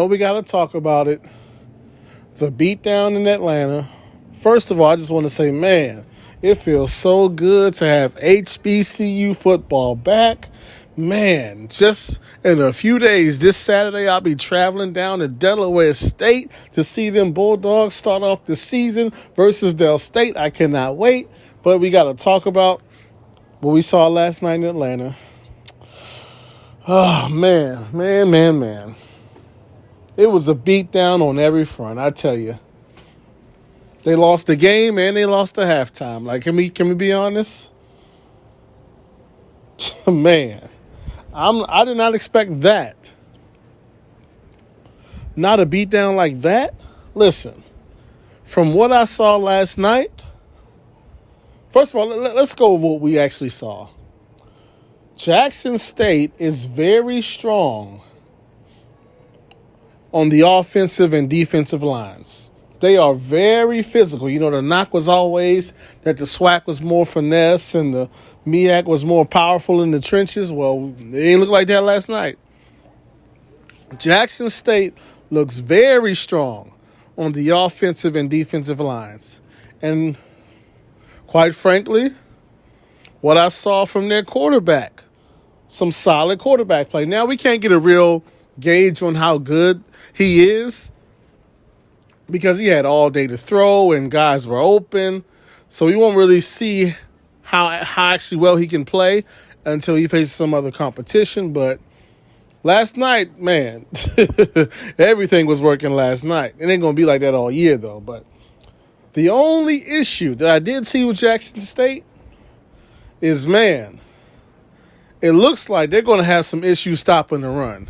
know we got to talk about it. The beatdown in Atlanta. First of all, I just want to say, man, it feels so good to have HBCU football back. Man, just in a few days, this Saturday, I'll be traveling down to Delaware State to see them Bulldogs start off the season versus Del State. I cannot wait. But we got to talk about what we saw last night in Atlanta. Oh, man. It was a beatdown on every front, I tell you. They lost the game and they lost the halftime. Like, can we be honest? Man, I did not expect that. Not a beatdown like that. Listen, from what I saw last night, first of all, let's go over what we actually saw. Jackson State is very strong on the offensive and defensive lines. They are very physical. You know, the knock was always that the SWAC was more finesse and the MEAC was more powerful in the trenches. Well, it didn't look like that last night. Jackson State looks very strong on the offensive and defensive lines. And quite frankly, what I saw from their quarterback, some solid quarterback play. Now, we can't get a real gauge on how good he is because he had all day to throw and guys were open. So we won't really see how actually well he can play until he faces some other competition. But last night, man, everything was working last night. It ain't going to be like that all year, though. But the only issue that I did see with Jackson State is, man, it looks like they're going to have some issues stopping the run.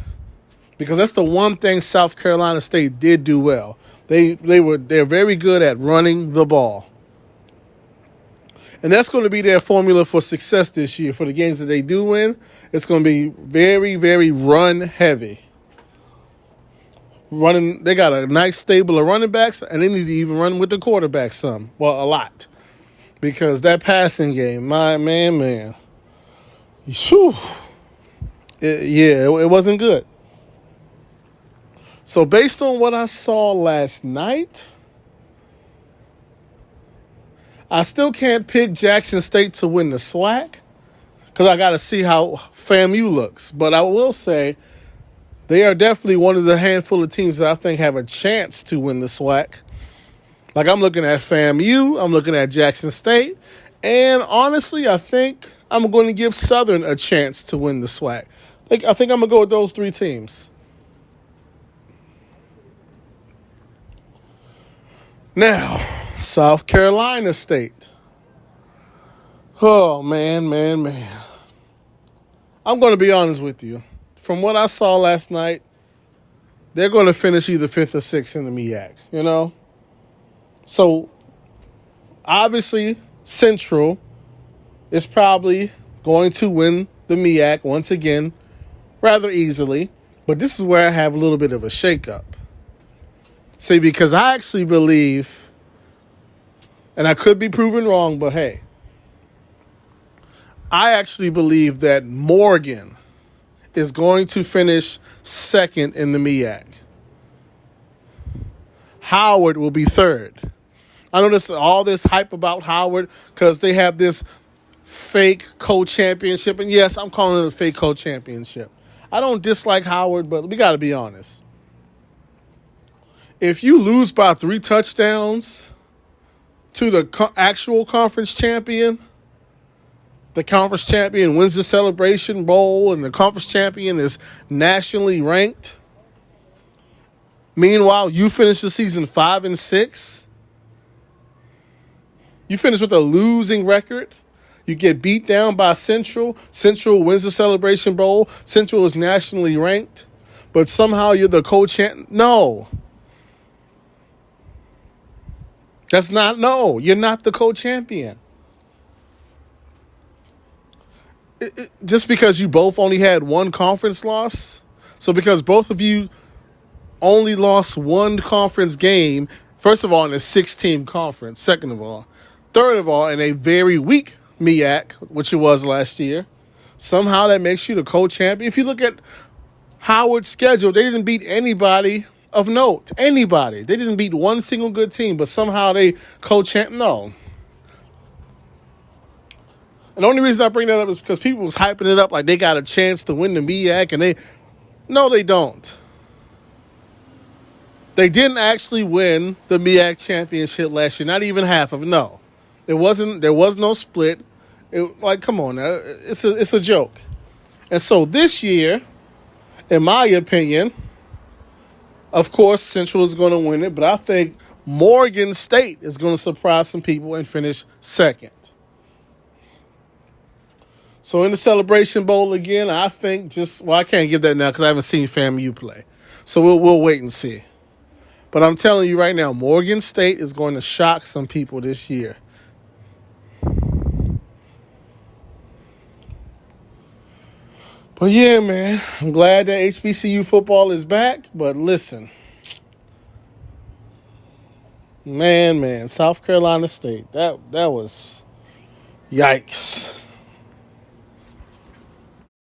Because that's the one thing South Carolina State did do well. They're very good at running the ball. And that's going to be their formula for success this year. For the games that they do win, it's going to be very, very run heavy. They got a nice stable of running backs, and they need to even run with the quarterback some. Well, a lot. Because that passing game, man. Whew, it wasn't good. So based on what I saw last night, I still can't pick Jackson State to win the SWAC because I got to see how FAMU looks. But I will say they are definitely one of the handful of teams that I think have a chance to win the SWAC. Like, I'm looking at FAMU, I'm looking at Jackson State, and honestly, I think I'm going to give Southern a chance to win the SWAC. I think I'm going to go with those three teams. Now, South Carolina State. Oh, man. I'm going to be honest with you. From what I saw last night, they're going to finish either 5th or 6th in the MEAC, you know? So, obviously, Central is probably going to win the MEAC once again rather easily. But this is where I have a little bit of a shakeup. See, because I actually believe, and I could be proven wrong, but hey, I actually believe that Morgan is going to finish 2nd in the MEAC. Howard will be 3rd. I know all this hype about Howard because they have this fake co-championship. And yes, I'm calling it a fake co-championship. I don't dislike Howard, but we got to be honest. If you lose by 3 touchdowns to the actual conference champion, the conference champion wins the Celebration Bowl, and the conference champion is nationally ranked. Meanwhile, you finish the season 5-6. You finish with a losing record. You get beat down by Central. Central wins the Celebration Bowl. Central is nationally ranked. But somehow you're the co-champ. No. You're not the co-champion. Just because you both only had one conference loss, so because both of you only lost one conference game, first of all, in a 6-team conference, second of all. Third of all, in a very weak MEAC, which it was last year, somehow that makes you the co-champion. If you look at Howard's schedule, they didn't beat anybody of note. Anybody. They didn't beat one single good team, but somehow they co-champ. No. And the only reason I bring that up is because people was hyping it up like they got a chance to win the MEAC, and no, they don't. They didn't actually win the MEAC championship last year. Not even half of it. No, there was no split. Come on now, it's a joke. And so this year, in my opinion, of course, Central is going to win it, but I think Morgan State is going to surprise some people and finish second. So in the Celebration Bowl again, I think I can't give that now because I haven't seen FAMU play. So we'll wait and see. But I'm telling you right now, Morgan State is going to shock some people this year. But yeah, man, I'm glad that HBCU football is back. But listen, man, South Carolina State, that was yikes.